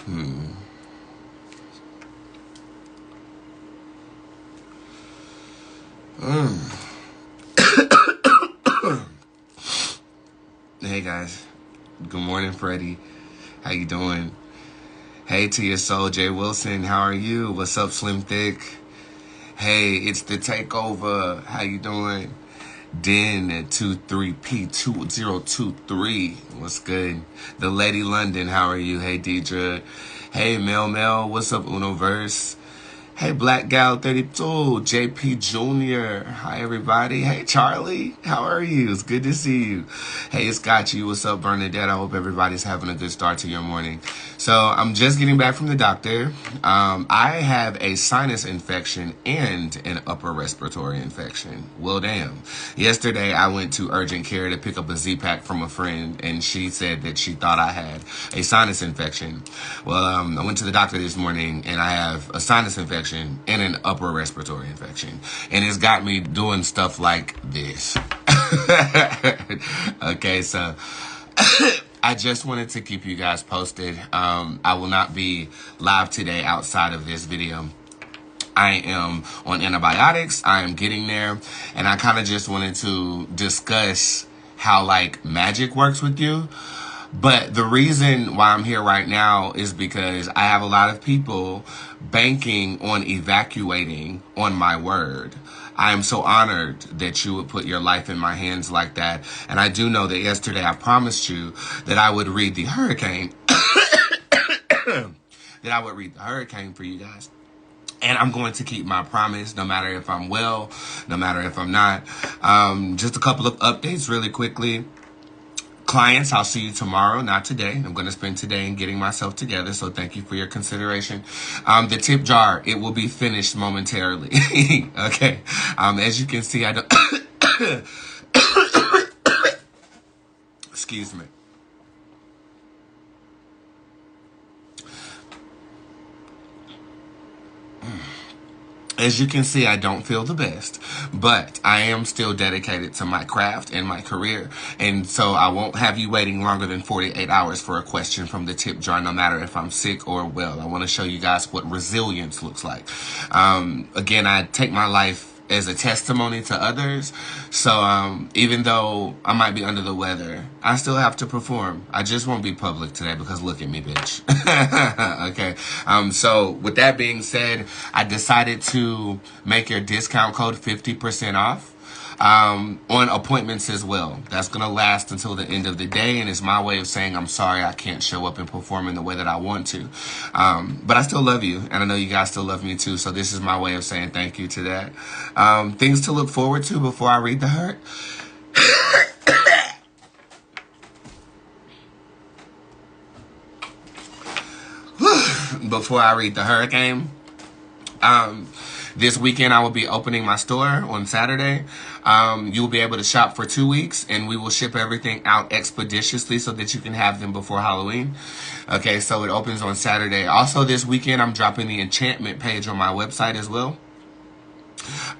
Hmm. Hey guys, good morning, Freddie. How you doing? Hey to your soul, Jay Wilson. How are you? What's up, Slim Thick? Hey, it's the takeover. How you doing? Den at 23P2023. What's good? The Lady London. How are you? Hey, Deidre. Hey, Mel. What's up, Unoverse? Hey, Black Gal 32, JP Jr. Hi, everybody. Hey, Charlie. How are you? It's good to see you. Hey, it's Scotchy. What's up, Bernadette? I hope everybody's having a good start to your morning. So I'm just getting back from the doctor. I have a sinus infection and an upper respiratory infection. Well, damn. Yesterday, I went to urgent care to pick up a Z-Pack from a friend, and she said that she thought I had a sinus infection. Well, I went to the doctor this morning, and I have a sinus infection and an upper respiratory infection, and it's got me doing stuff like this. Okay, so I just wanted to keep you guys posted. I will not be live today outside of this video. I am on antibiotics. I am getting there, and I kind of just wanted to discuss how like magic works with you. But the reason why I'm here right now is because I have a lot of people banking on evacuating on my word. I am so honored that you would put your life in my hands like that. And I do know that yesterday I promised you that I would read the hurricane. That I would read the hurricane for you guys. And I'm going to keep my promise, no matter if I'm well, no matter if I'm not. Just a couple of updates really quickly. Clients, I'll see you tomorrow, not today. I'm going to spend today in getting myself together, so thank you for your consideration. The tip jar, it will be finished momentarily. Okay. As you can see, I don't... Excuse me. As you can see, I don't feel the best, but I am still dedicated to my craft and my career. And so I won't have you waiting longer than 48 hours for a question from the tip jar, no matter if I'm sick or well. I want to show you guys what resilience looks like. Again, I take my life as a testimony to others. So even though I might be under the weather, I still have to perform. I just won't be public today because look at me, bitch. Okay. So with that being said, I decided to make your discount code 50% off. On appointments as well. That's going to last until the end of the day, and it's my way of saying I'm sorry I can't show up and perform in the way that I want to. But I still love you, and I know you guys still love me too, so this is my way of saying thank you to that. Things to look forward to before I read the hurt. Before I read the hurricane. This weekend, I will be opening my store on Saturday. You'll be able to shop for 2 weeks, and we will ship everything out expeditiously so that you can have them before Halloween. Okay, so it opens on Saturday. Also, this weekend, I'm dropping the enchantment page on my website as well.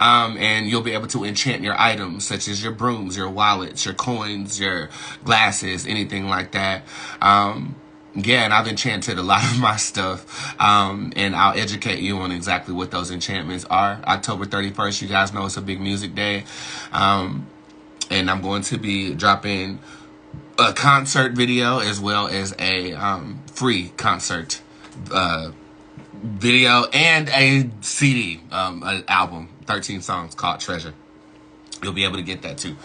And you'll be able to enchant your items, such as your brooms, your wallets, your coins, your glasses, anything like that. Yeah, and I've enchanted a lot of my stuff, and I'll educate you on exactly what those enchantments are. October 31st, you guys know it's a big music day, and I'm going to be dropping a concert video as well as a free concert video and a CD, an album, 13 songs called Treasure. You'll be able to get that too.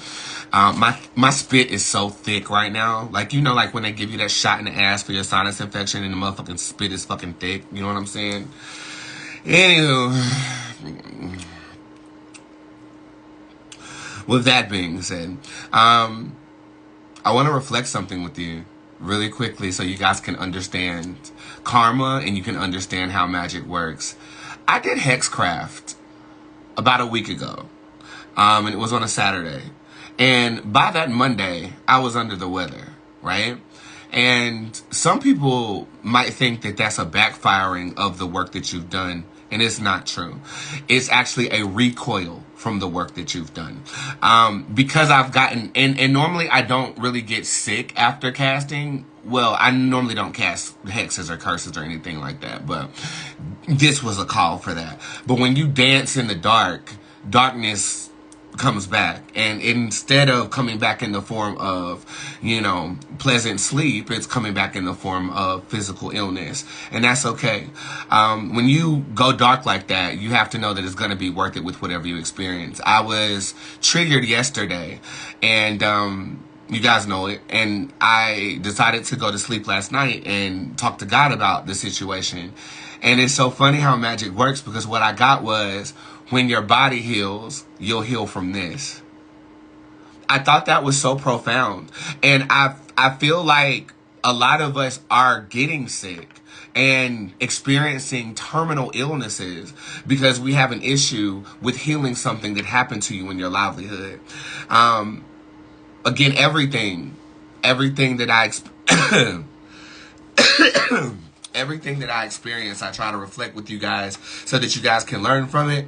My spit is so thick right now. Like, you know, like when they give you that shot in the ass for your sinus infection and the motherfucking spit is fucking thick. You know what I'm saying? Anywho. With that being said, I want to reflect something with you really quickly so you guys can understand karma and you can understand how magic works. I did Hexcraft about a week ago. And it was on a Saturday. And by that Monday, I was under the weather, right? And some people might think that that's a backfiring of the work that you've done And it's not true. It's actually a recoil from the work that you've done. Because I've gotten, and normally I don't really get sick after casting. Well, I normally don't cast hexes or curses or anything like that, but this was a call for that. But when you dance in the dark, darkness comes back, and instead of coming back in the form of, you know, pleasant sleep, it's coming back in the form of physical illness, and that's okay. When you go dark like that, you have to know that it's going to be worth it with whatever you experience. I was triggered yesterday, and you guys know it, and I decided to go to sleep last night and talk to God about the situation. And it's so funny how magic works, because what I got was, when your body heals, you'll heal from this. I thought that was so profound. And I feel like a lot of us are getting sick and experiencing terminal illnesses because we have an issue with healing something that happened to you in your livelihood. Again, everything that I everything that I experience, I try to reflect with you guys so that you guys can learn from it.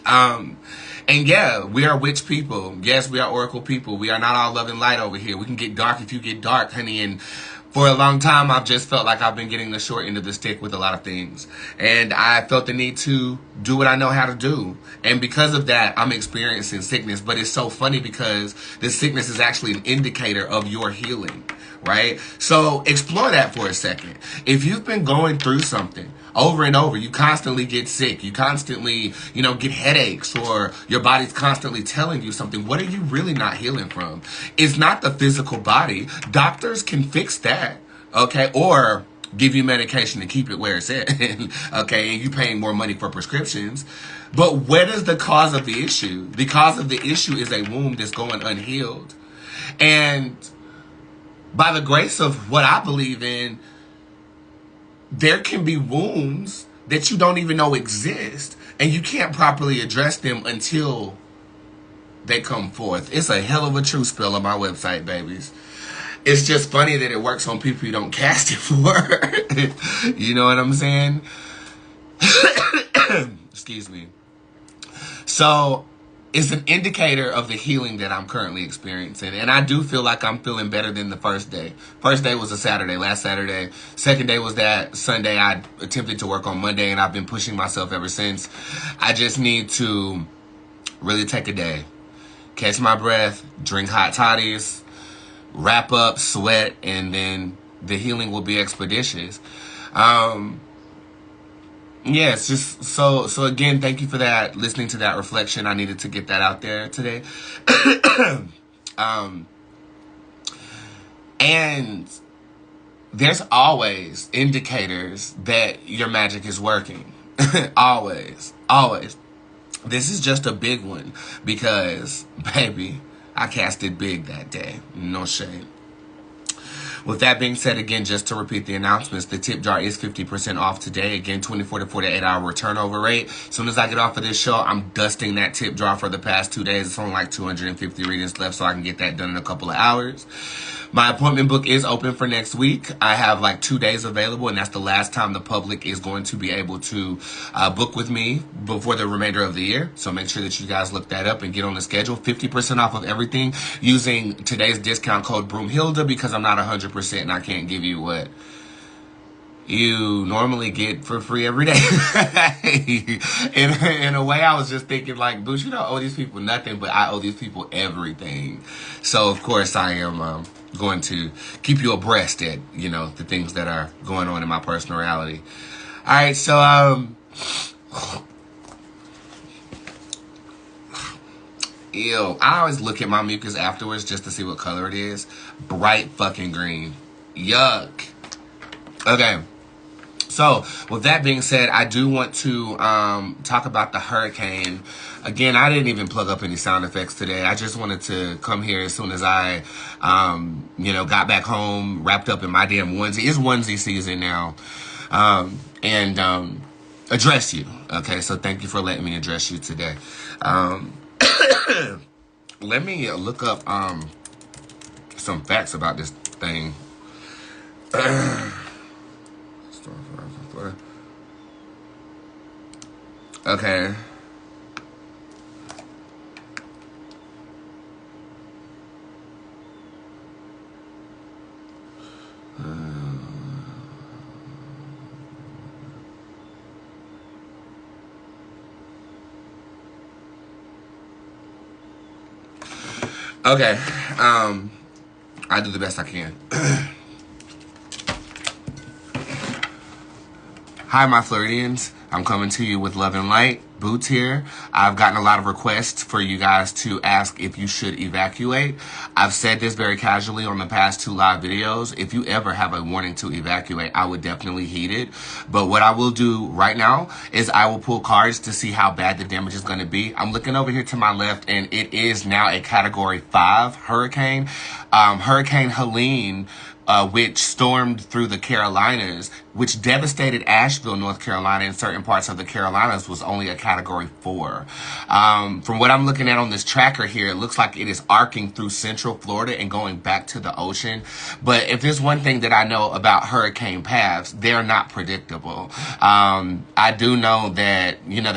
And yeah, we are witch people. Yes, we are oracle people. We are not all love and light over here. We can get dark if you get dark, honey. And for a long time, I've just felt like I've been getting the short end of the stick with a lot of things. And I felt the need to do what I know how to do. And because of that, I'm experiencing sickness. But it's so funny because this sickness is actually an indicator of your healing, right? So explore that for a second. If you've been going through something over and over, you constantly get sick, you constantly, you know, get headaches, or your body's constantly telling you something, what are you really not healing from? It's not the physical body. Doctors can fix that, okay? Or give you medication to keep it where it's at, okay? And you paying more money for prescriptions. But what is the cause of the issue? The cause of the issue is a wound that's going unhealed. And by the grace of what I believe in, there can be wounds that you don't even know exist, and you can't properly address them until they come forth. It's a hell of a truth spell on my website, babies. It's just funny that it works on people you don't cast it for. You know what I'm saying? Excuse me. So it's an indicator of the healing that I'm currently experiencing. And I do feel like I'm feeling better than the first day. First day was a Saturday, last Saturday. Second day was that Sunday. I attempted to work on Monday, and I've been pushing myself ever since. I just need to really take a day, catch my breath, drink hot toddies, wrap up, sweat, and then the healing will be expeditious. Yeah, it's just so again, thank you for that, listening to that reflection. I needed to get that out there today. And there's always indicators that your magic is working. Always. This is just a big one because, baby, I casted big that day. No shame. With that being said, again, just to repeat the announcements, the tip jar is 50% off today. Again, 24 to 48 hour turnover rate. As soon as I get off of this show, I'm dusting that tip jar for the past 2 days. It's only like 250 readings left, so I can get that done in a couple of hours. My appointment book is open for next week. I have like 2 days available, and that's the last time the public is going to be able to book with me before the remainder of the year. So make sure that you guys look that up and get on the schedule. 50% off of everything using today's discount code Broomhilda, because I'm not 100% and I can't give you what you normally get for free every day. In a way, I was just thinking like, Boosh, you don't owe these people nothing, but I owe these people everything. So of course I am going to keep you abreast at, you know, the things that are going on in my personal reality. All right, so ew, I always look at my mucus afterwards just to see what color it is. Bright fucking green. Yuck. Okay. So, with that being said, I do want to talk about the hurricane. Again, I didn't even plug up any sound effects today. I just wanted to come here as soon as I, you know, got back home, wrapped up in my damn onesie. It's onesie season now. And address you. Okay, so thank you for letting me address you today. Let me look up some facts about this thing. Okay. Okay. I do the best I can. Hi, my Floridians. I'm coming to you with love and light. Boots here. I've gotten a lot of requests for you guys to ask if you should evacuate. I've said this very casually on the past 2 live videos. If you ever have a warning to evacuate, I would definitely heed it. But what I will do right now is I will pull cards to see how bad the damage is going to be. I'm looking over here to my left, and it is now a Category 5 hurricane. Hurricane Helene, which stormed through the Carolinas, which devastated Asheville, North Carolina, and certain parts of the Carolinas, was only a Category 4. From what I'm looking at on this tracker here, it looks like it is arcing through Central Florida and going back to the ocean. But if there's one thing that I know about hurricane paths, they're not predictable. I do know that, you know,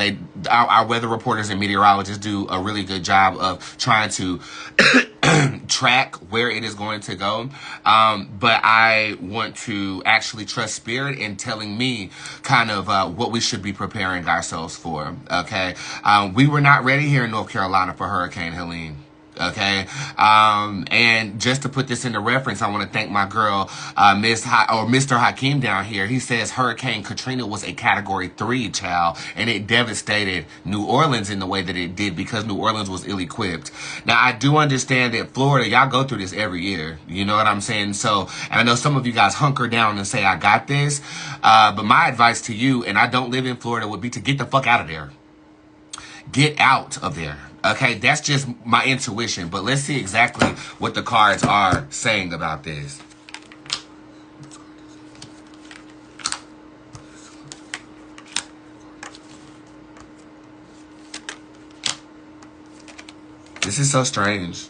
our weather reporters and meteorologists do a really good job of trying to track where it is going to go. But I want to actually trust Spirit in telling me kind of what we should be preparing ourselves for. Okay. We were not ready here in North Carolina for Hurricane Helene. Okay. And just to put this into reference, I want to thank my girl, Mr. Hakeem down here. He says Hurricane Katrina was a Category 3, child, and it devastated New Orleans in the way that it did because New Orleans was ill-equipped. Now, I do understand that Florida, y'all go through this every year. You know what I'm saying? So, and I know some of you guys hunker down and say, I got this. But my advice to you, and I don't live in Florida, would be to get the fuck out of there. Get out of there. Okay, that's just my intuition. But let's see exactly what the cards are saying about this. This is so strange.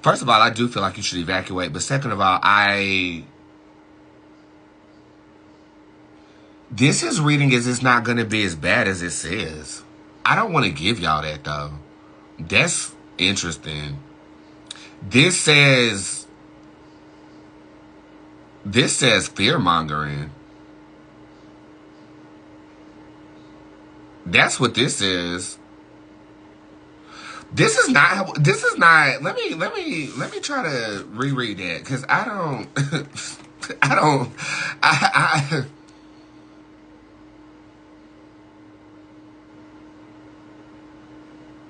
First of all, I do feel like you should evacuate. But second of all, this is reading as it's not going to be as bad as it says. I don't want to give y'all that, though. That's interesting. This says fear-mongering. That's what this is. This is not, let me try to reread that, because I don't,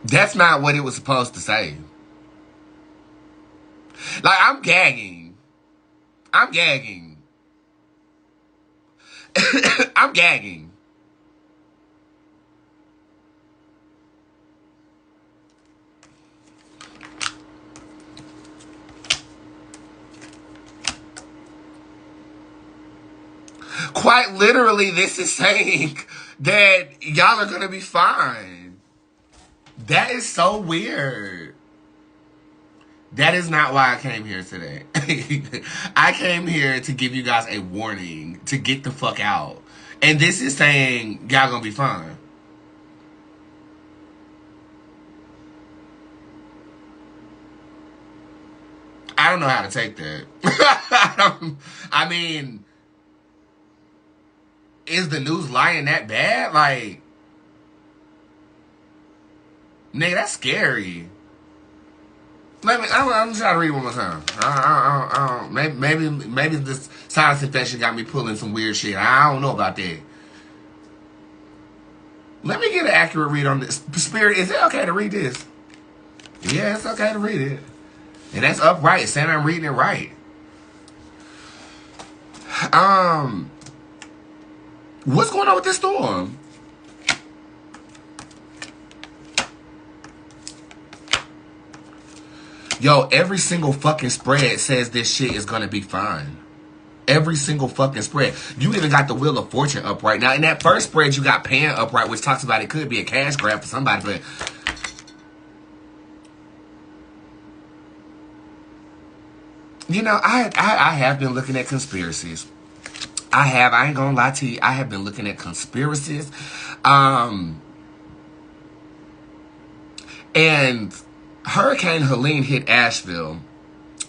that's not what it was supposed to say. Like, I'm gagging. I'm gagging. I'm gagging. Quite literally, this is saying that y'all are going to be fine. That is so weird. That is not why I came here today. I came here to give you guys a warning to get the fuck out. And this is saying y'all going to be fine. I don't know how to take that. I mean, is the news lying that bad? Like, nigga, that's scary. I'm just trying to read one more time. Maybe this sinus infection got me pulling some weird shit. I don't know about that. Let me get an accurate read on this. Spirit, is it okay to read this? Yeah, it's okay to read it. And that's upright. Saying I'm reading it right. What's going on with this storm? Yo, every single fucking spread says this shit is gonna be fine. Every single fucking spread. You even got the Wheel of Fortune upright. Now, in that first spread, you got Pan upright, which talks about it could be a cash grab for somebody, but you know, I have been looking at conspiracies. I ain't gonna lie to you. I have been looking at conspiracies. Um, and Hurricane Helene hit Asheville,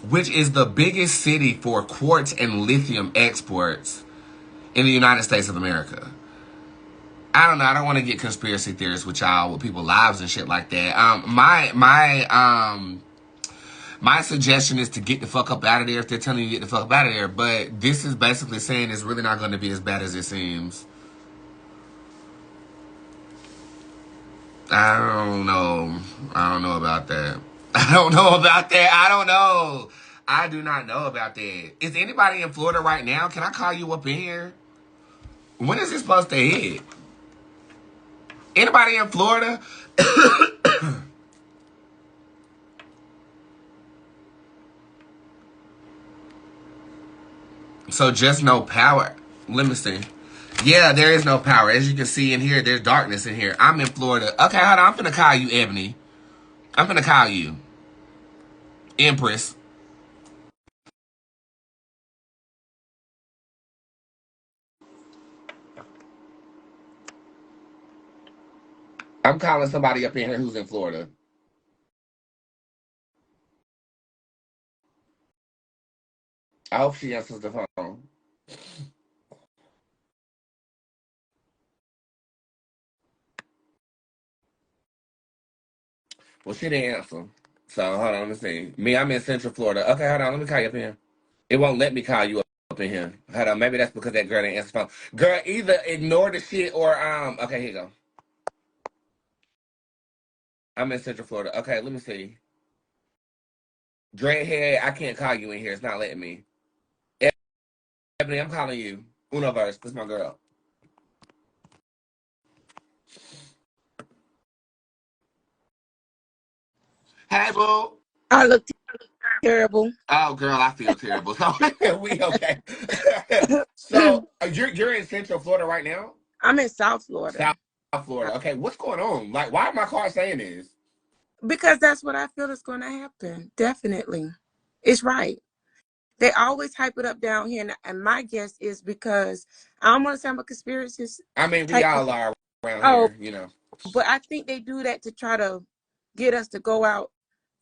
which is the biggest city for quartz and lithium exports in the United States of America. I don't know. I don't want to get conspiracy theorists with y'all, with people's lives and shit like that. My suggestion is to get the fuck up out of there if they're telling you to get the fuck up out of there. But this is basically saying it's really not going to be as bad as it seems. I don't know. I don't know about that. I don't know about that. I don't know. I do not know about that. Is anybody in Florida right now? Can I call you up in here? When is this supposed to hit? Anybody in Florida? So just no power. Let me see. Yeah, there is no power. As you can see in here, there's darkness in here. I'm in Florida. Okay, hold on. I'm finna call you, Ebony. I'm finna call you. Empress. I'm calling somebody up in here who's in Florida. I hope she answers the phone. Well, she didn't answer. So, hold on. Let me see. Me, I'm in Central Florida. Okay, hold on. Let me call you up in here. It won't let me call you up in here. Hold on. Maybe that's because that girl didn't answer the phone. Girl, either ignore the shit or, okay, here you go. I'm in Central Florida. Okay, let me see. Dreadhead, I can't call you in here. It's not letting me. Ebony, I'm calling you. Universe, this is my girl. Hey, boo. I look terrible. Oh, girl, I feel terrible. So we okay. So you're in Central Florida right now? I'm in South Florida. South Florida. Okay, what's going on? Like, why am my car saying this? Because that's what I feel is going to happen. Definitely. It's right. They always hype it up down here. And my guess is because I don't want to sound a conspiracy I mean, we type. all are around Oh, here, you know. but I think they do that to try to get us to go out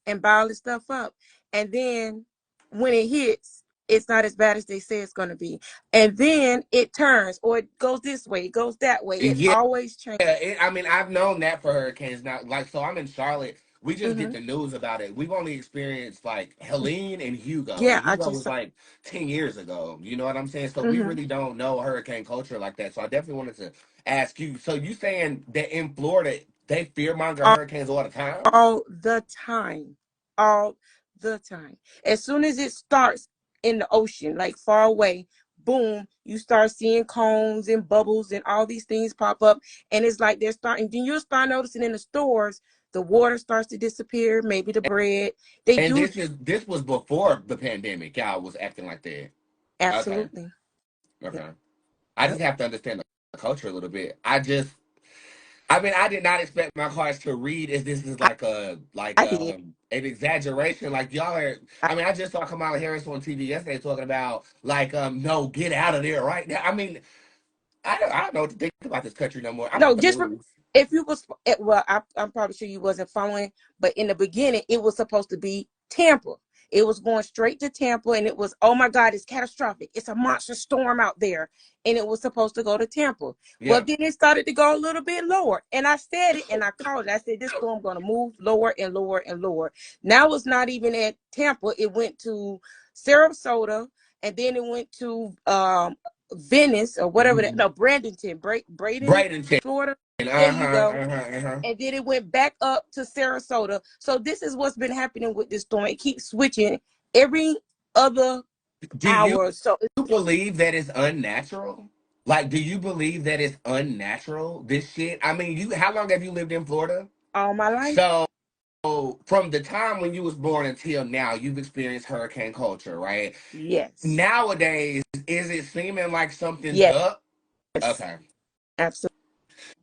and buy all this stuff up. And then when it hits, it's not as bad as they say it's going to be. And then it turns or it goes this way, it goes that way. It Yeah, always changes. I mean, I've known that for hurricanes. Now, like, so I'm in Charlotte. We just get Mm-hmm. the news about it. We've only experienced like Helene and Hugo, Yeah, and I Hugo just was saw. like 10 years ago. You know what I'm saying? So we Mm-hmm. really don't know hurricane culture like that. So I definitely wanted to ask you. So you saying that in Florida they fearmonger hurricanes all the time? All the time. All the time. As soon as it starts in the ocean, like far away, boom, you start seeing cones and bubbles and all these things pop up. And it's like they're starting, then you'll start noticing in the stores, the water starts to disappear, maybe the bread. They And do this was before the pandemic. Y'all was acting like that. Okay, absolutely. Yep. okay. I just Yep. have to understand the culture a little bit. I mean, I did not expect my cars to read as this is I, like a I did. an exaggeration. Like y'all are. I, I mean, I just saw Kamala Harris on TV yesterday talking about like no, get out of there right now. I mean, I don't know what to think about this country no more. I'm no, not the just news. if you was well, I'm probably sure you wasn't following, but in the beginning, it was supposed to be Tampa. It was going straight to Tampa, and it was, oh my God, it's catastrophic. It's a monster storm out there, and it was supposed to go to Tampa. Well, Yeah, then it started to go a little bit lower, and I said it, and I called it. I said this storm going to move lower and lower and lower. Now it's not even at Tampa. It went to Sarasota, and then it went to Venice or whatever that, mm-hmm. no, Bradenton, Braden, Bradenton. Florida. Uh There huh. you go. Uh-huh. And then it went back up to Sarasota. So this is what's been happening with this storm. It keeps switching every other Do you hour. So believe that it's unnatural? Like, do you believe that it's unnatural? This shit. I mean, you. How long have you lived in Florida? all my life, So from the time when you was born until now, you've experienced hurricane culture, right? yes, Nowadays, is it seeming like something's yes, up? Okay. absolutely.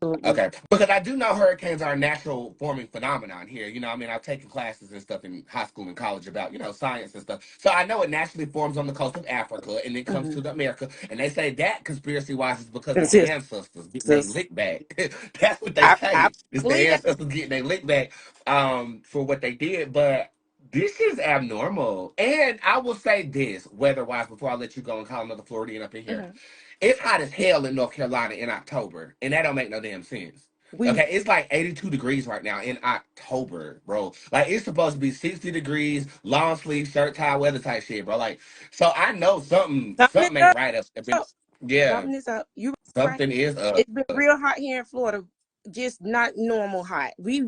Absolutely. Okay, because I do know hurricanes are a natural forming phenomenon here. You know, I mean, I've taken classes and stuff in high school and college about, science and stuff. So I know it naturally forms on the coast of Africa and then comes Mm-hmm. to the America. And they say that conspiracy wise is because It's our just, ancestors getting their just lick back. That's what they I say. It's the believe that. ancestors getting their lick back for what they did. But this is abnormal. And I will say this, weather wise, before I let you go and call another Floridian up in here. Mm-hmm. It's hot as hell in North Carolina in October, and that don't make no damn sense. We Okay, it's like 82 degrees right now in October, bro. Like it's supposed to be 60 degrees, long sleeve, shirt tie weather type shit, bro. Like, so I know something something something is ain't right up in, up. yeah, Something is up. You right. something is up. It's been real hot here in Florida. Just not normal hot. We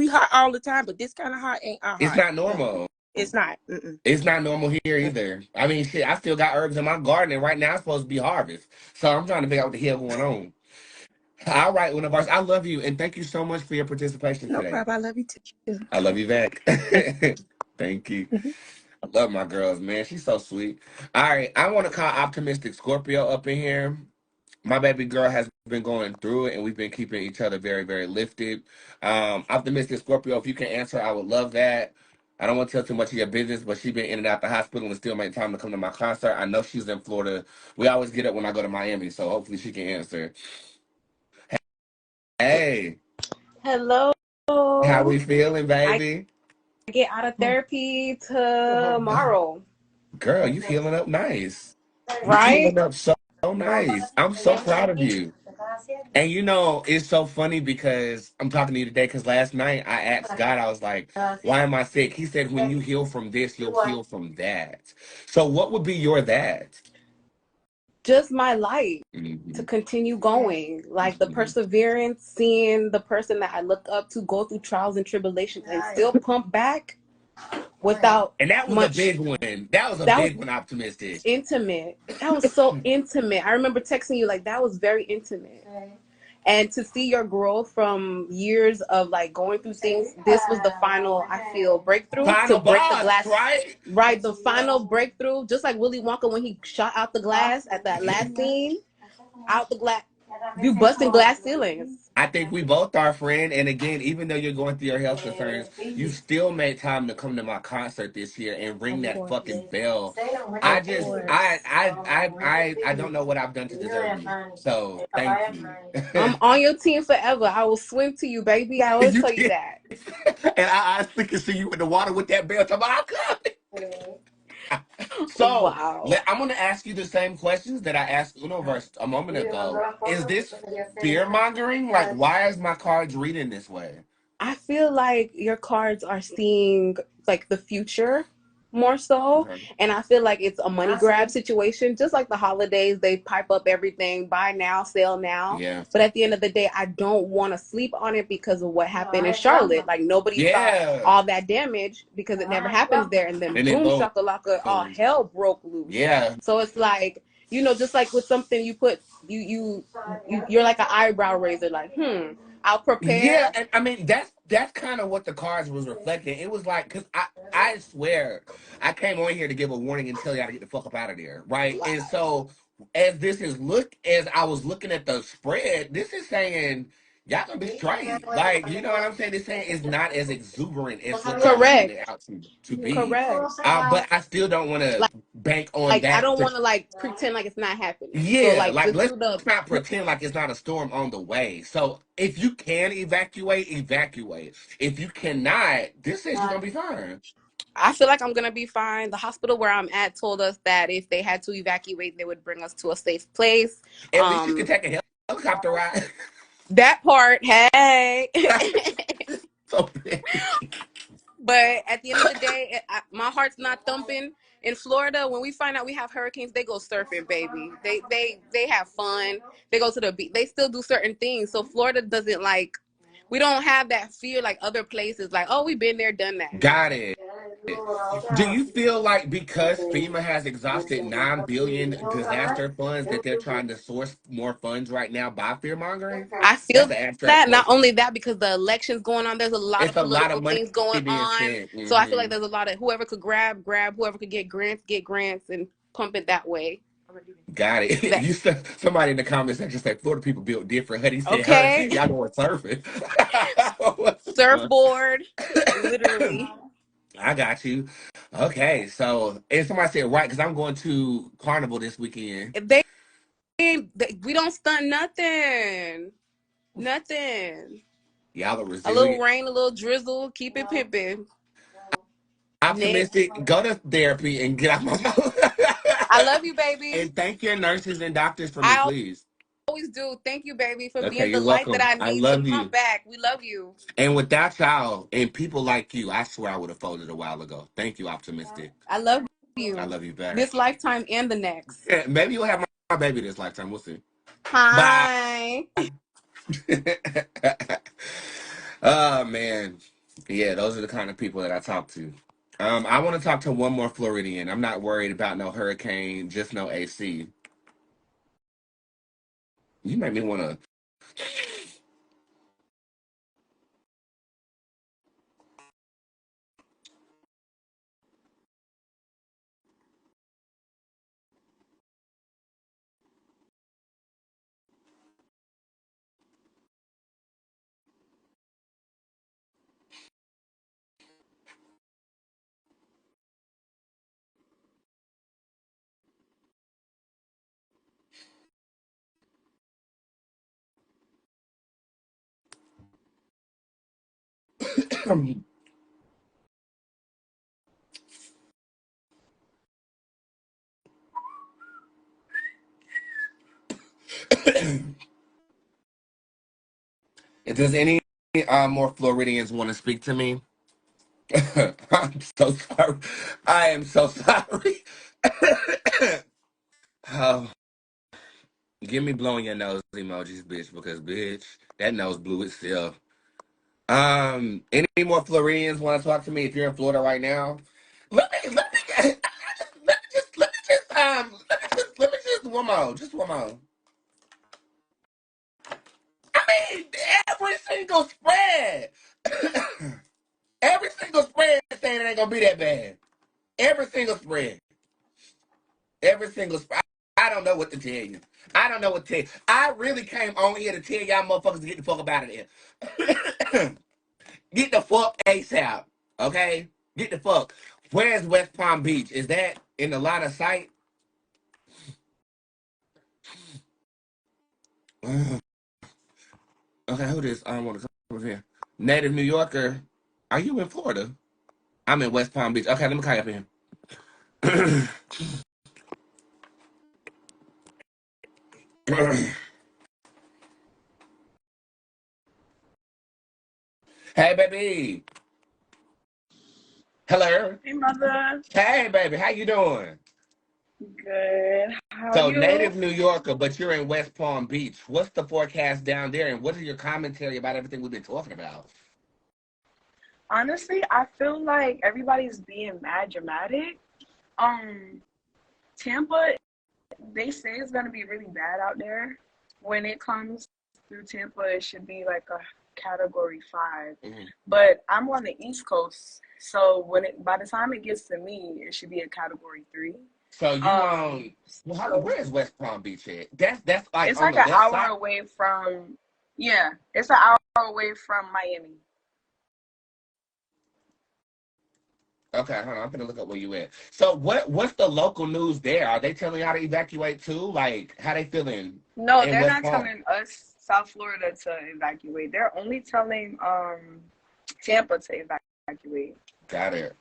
hot all the time, but this kind of hot ain't our It's hot. not Mm-mm. normal. It's not. Mm-mm. It's not normal here Mm-mm. either. I mean, shit, I still got herbs in my garden, and right now it's supposed to be harvest. So I'm trying to figure out what the hell going on. All right, one of ours. I love you, and thank you so much for your participation No today. problem. I love you too. I love you back. Thank Thank you. you. I love my girls, man. She's so sweet. All right, I want to call optimistic Scorpio up in here. My baby girl has been going through it, and we've been keeping each other very, very lifted. Optimistic Scorpio, if you can answer, I would love that. I don't want to tell too much of your business, but she's been in and out the hospital and still make time to come to my concert. I know she's in Florida. We always get up when I go to Miami, so hopefully she can answer. Hey, Hello. how we feeling, I baby? get out of therapy tomorrow. Girl, you healing up nice. You Right? healing up so nice. I'm so proud of you. And it's so funny because I'm talking to you today because last night I asked God, I was like, why am I sick? He said, when you heal from this, you'll heal from that. So what would be your that? Just my light to Mhm. continue going. Like the Mhm. perseverance, seeing the person that I look up to go through trials and tribulations and still pump back without And that was a much. big one. That was a That was big one, optimistic. intimate. That was so intimate. I remember texting you, like, that was very intimate. And to see your growth from years of like going through things, this was the final, I feel, breakthrough to Final break the boss, glass. right? Right, the final breakthrough, just like Willy Wonka when he shot out the glass at that last scene, out the glass, you busting glass ceilings. I think we both are, friend. And again, even though you're going through your health concerns, you still made time to come to my concert this year and ring Of that course. fucking bell. I Of just, course. I don't know what I've done to deserve you. So thank you. I'm on your team forever. I will swim to you, baby. I always You tell you can, that. and I still can see you in the water with that bell. Talking about, I'm coming. So Wow. I'm going to ask you the same questions that I asked Universe a moment ago. Is this fear mongering? Like, why is my cards reading this way? I feel like your cards are seeing like the future more so. Okay. And I feel like it's a money grab situation. Just like the holidays, they pipe up everything, buy now, sell now. Yeah. But at the end of the day, I don't want to sleep on it because of what happened in Charlotte. Like nobody saw Yeah. all that damage because it never happens there. And then And then boom, boom. shakalaka, all hell broke loose. Yeah. So it's like, just like with something you put, you're like an eyebrow raiser, like, I'll Yeah, prepare. and I mean that's kind of what the cards was reflecting. It was like because I swear I came on here to give a warning and tell y'all to get the fuck up out of there, right? And so as I was looking at the spread, this is saying y'all gonna be straight. Like you know what I'm saying? It's saying it's not as exuberant as what y'all making Correct. it out to be. Correct. But I still don't want to Like, bank on like I that. don't want to like pretend like it's not happening. So Yeah, like like just let's do the. not pretend like it's not a storm on the way. So if you can evacuate, evacuate. If you cannot, this says you're gonna be fine. I feel like I'm gonna be fine. The hospital where I'm at told us that if they had to evacuate, they would bring us to a safe place. At least you can take a helicopter ride. That part, hey. So bad. But at the end of the day, my heart's not thumping. In Florida, when we find out we have hurricanes, they go surfing, baby. They have fun. They go to the beach. They still do certain things. So Florida doesn't like. We don't have that fear like other places. Like, oh, we've been there, done that. Got it. Do you feel like because FEMA has exhausted 9 billion disaster funds that they're trying to source more funds right now by fear mongering? I That's feel the abstract that. Not question. only that, because the election's going on, there's a lot It's of a lot of political money things going being on. spent. So I feel like Hmm. there's a lot of whoever could grab, whoever could get grants, and pump it that way. Got it. That, You said somebody in the comment section said Florida people built different. Honey said okay. hurricane. Y'all going surfing. What the Surfboard, fuck? literally. I got you. Okay, so and somebody said right because I'm going to Carnival this weekend. If we don't stunt nothing. Nothing. Y'all are A little resilient. rain, a little drizzle, keep it pimping. Nick, Optimistic. Go to therapy and get out my mouth. I love you, baby. And thank your nurses and doctors for me, I please. always do. Thank you, baby, for Okay, being the you're light that welcome. I I need to love pump you. back. We love you. And without y'all and people like you, I swear I would have folded a while ago. Thank you, optimistic. I love I you. love you back. This lifetime and the next. Yeah, maybe you'll have my baby this lifetime. We'll see. Bye. Hi. Oh man. Yeah, those are the kind of people that I talk to. I want to talk to one more Floridian. I'm not worried about no hurricane, just no AC. You make me want to. Does any more Floridians want to speak to me? I'm so sorry. I am so sorry. Oh, give me blowing your nose emojis, bitch, because bitch, that nose blew itself. Any more Floridians want to talk to me? If you're in Florida right now, let me just one more. I mean, every single spread, every single spread saying it ain't gonna be that bad. Every single spread, every single spread. I don't know what to tell you. I don't know what to tell you. I really came on here to tell y'all motherfuckers to get the fuck up out of there. Get the fuck ASAP. Okay? Get the fuck. Where's West Palm Beach? Is that in the line of sight? Okay, who this? I don't want to come over here. Native New Yorker. Are you in Florida? I'm in West Palm Beach. Okay, let me call you up here. Hey, baby. Hello. Hey, mother. Hey, baby. How you doing? Good. How are So, you? native New Yorker, but you're in West Palm Beach. What's the forecast down there, and what is your commentary about everything we've been talking about? Honestly, I feel like everybody's being mad dramatic. Um, Tampa, they say it's gonna be really bad out there. When it comes through Tampa, it should be like a category 5. Mhm. But I'm on the East Coast, so by the time it gets to me, it should be a category 3. So you So where is West Palm Beach at? That's like it's on like the an west hour side. away from, yeah, it's an hour away from Miami. Okay, hold on. I'm gonna look up where you at. So what's the local news there? Are they telling you how to evacuate too? Like how they feeling No, in they're West not Palm? telling us South Florida to evacuate. They're only telling Tampa to evacuate. Got it.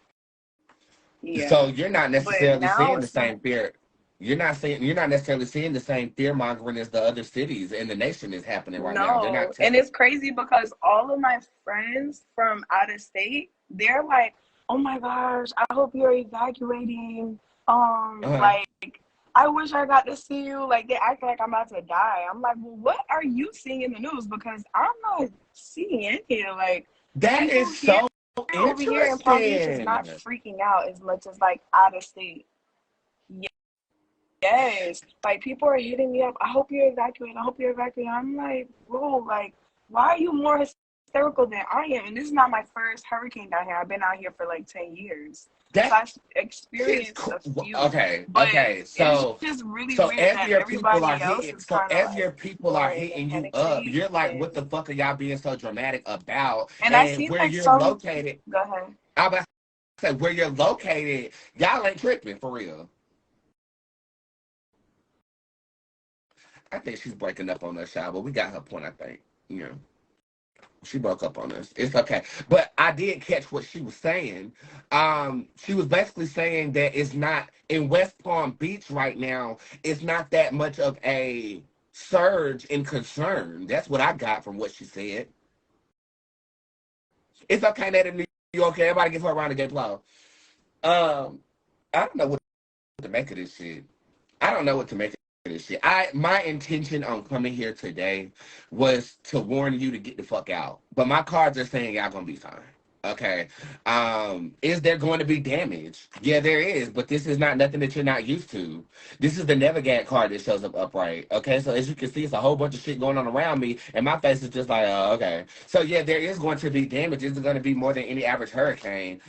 So Yeah. you're not But necessarily now seeing the it's not. same fear. You're not necessarily seeing the same fear mongering as the other cities in the nation is happening right now. They're not No. And it's crazy because all of my friends from out of state, they're like, "Oh my gosh, I hope you're evacuating. uh Like I wish I got to see you." Like they act like I'm about to die. I'm like, "Well, what are you seeing in the news? Because I'm not seeing any of like that people is here so over here in Palm Beach is interesting. not freaking out as much as like out of state. Yes, like people are hitting me up. I hope you're evacuating. I hope you're evacuating. I'm like, bro, like, why are you more hysterical than I am? And this is not my first hurricane down here. I've been out here for like 10 years. That I've experienced a few, okay, but okay. it's just really So weird as that your people are everybody else hitting, is so kind of as like your people are ignoring hitting you up, Hennessy, you're like, what and the fuck are y'all being so dramatic about? I And seen where like you're some. located, Go ahead. I about to say where you're located, y'all ain't tripping for real. I think she's breaking up on us, y'all, but we got her point. I think, you know. She broke up on us. It's okay. But I did catch what she was saying. She was basically saying that it's not in West Palm Beach right now, it's not that much of a surge in concern. That's what I got from what she said. It's okay that in New York, everybody give her a round of applause. Um, I don't know what to make of this shit. I don't know what to make of this shit. My intention on coming here today was to warn you to get the fuck out. But my cards are saying y'all gonna be fine. Okay. Is there going to be damage? Yeah, there is, but this is not nothing that you're not used to. This is the Navigate card that shows up upright. Okay, so as you can see, it's a whole bunch of shit going on around me, and my face is just like, oh, okay. So yeah, there is going to be damage. This is going to be more than any average hurricane.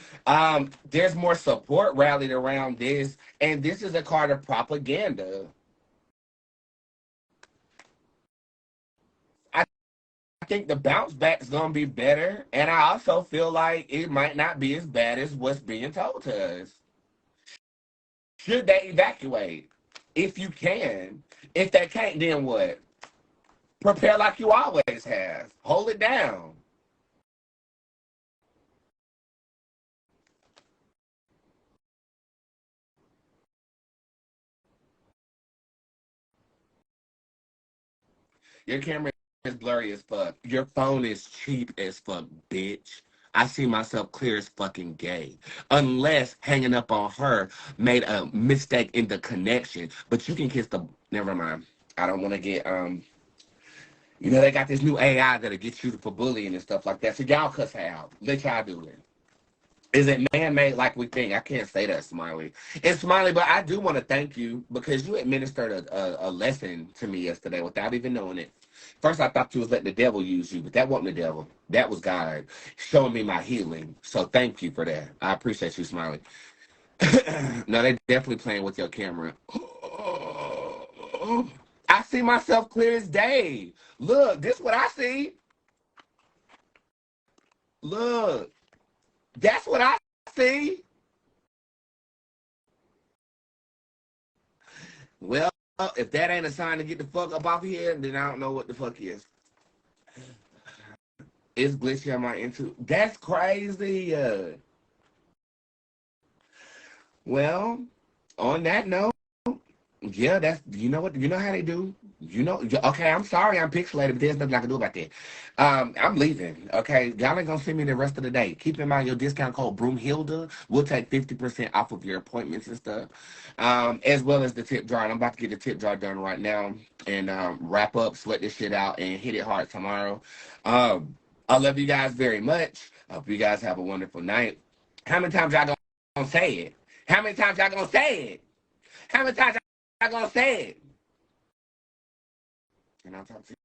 There's more support rallied around this, and this is a card of propaganda. I think the bounce back is going to be better, and I also feel like it might not be as bad as what's being told to us. Should they evacuate? If you can. If they can't, then what? Prepare like you always have. Hold it down. Your camera is blurry as fuck. Your phone is cheap as fuck, bitch. I see myself clear as fucking gay. Unless hanging up on her made a mistake in the connection. But you can kiss the. Never mind. I don't want to get. You know, they got this new AI that'll get you for bullying and stuff like that. So y'all cuss her out. Let y'all do it. Is it man-made like we think? I can't say that, Smiley. It's Smiley, but I do want to thank you because you administered a lesson to me yesterday without even knowing it. First, I thought you was letting the devil use you, but that wasn't the devil. That was God showing me my healing. So thank you for that. I appreciate you, Smiley. No, they definitely playing with your camera. I see myself clear as day. Look, this what I see. Look, that's what I see. Well, if that ain't a sign to get the fuck up off of here, then I don't know what the fuck is. It's glitchy on my into. That's crazy. Well, on that note, yeah, that's you know what you know how they do. You know, okay. I'm sorry, I'm pixelated, but there's nothing I can do about that. I'm leaving. Okay, y'all ain't gonna see me the rest of the day. Keep in mind your discount code Broomhilda will take 50% off of your appointments and stuff, as well as the tip jar. And I'm about to get the tip jar done right now and wrap up, sweat this shit out, and hit it hard tomorrow. I love you guys very much. I hope you guys have a wonderful night. How many times y'all gonna say it? How many times y'all gonna say it? How many times y'all gonna say it? And I'll talk to you.